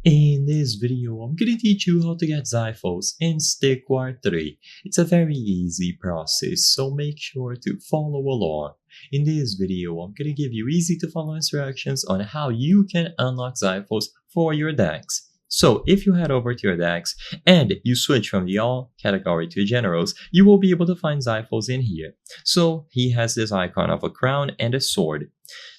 In this video, I'm gonna teach you how to get Zyphos in Stickwar 3. It's a very easy process, so make sure to follow along. In this video, I'm gonna give you easy to follow instructions on how you can unlock Zyphos for your decks. So if you head over to your decks and you switch from the all category to generals, you will be able to find Zyphos in here. So he has this icon of a crown and a sword.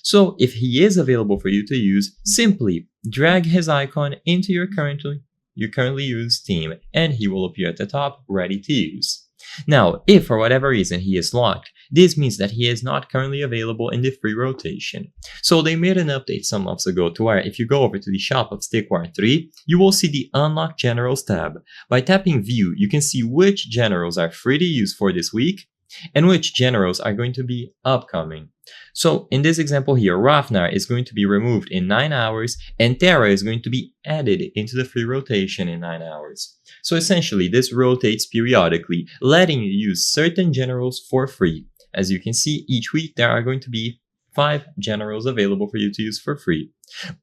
So if he is available for you to use, simply drag his icon into your currently used team and he will appear at the top ready to use. Now, if for whatever reason he is locked, this means that he is not currently available in the free rotation. So they made an update some months ago to where if you go over to the shop of Stickwar 3, you will see the Unlock Generals tab. By tapping View, you can see which generals are free to use for this week and which generals are going to be upcoming. So in this example here, Rafnar is going to be removed in 9 hours and Terra is going to be added into the free rotation in 9 hours. So essentially this rotates periodically, letting you use certain generals for free. As you can see, each week there are going to be 5 generals available for you to use for free.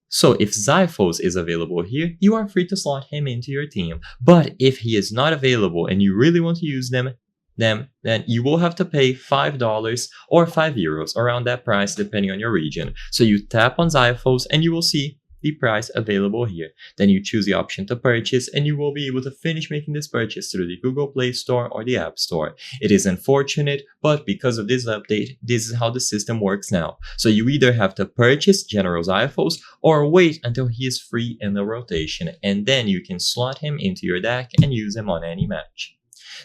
So if Zyphos is available here, you are free to slot him into your team. But if he is not available and you really want to use them, then you will have to pay $5 or €5, around that price depending on your region. So you tap on Zyphos and you will see the price available here. Then you choose the option to purchase and you will be able to finish making this purchase through the Google Play Store or the App Store. It is unfortunate, but because of this update, this is how the system works now. So you either have to purchase General Zyphos or wait until he is free in the rotation, and then you can slot him into your deck and use him on any match.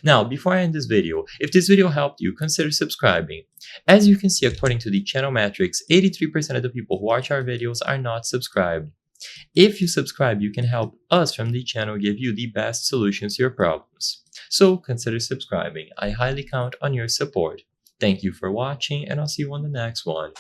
Now, before I end this video, if this video helped you, consider subscribing. As you can see, according to the channel metrics, 83% of the people who watch our videos are not subscribed. If you subscribe, you can help us from the channel give you the best solutions to your problems. So consider subscribing. I highly count on your support. Thank you for watching, and I'll see you on the next one.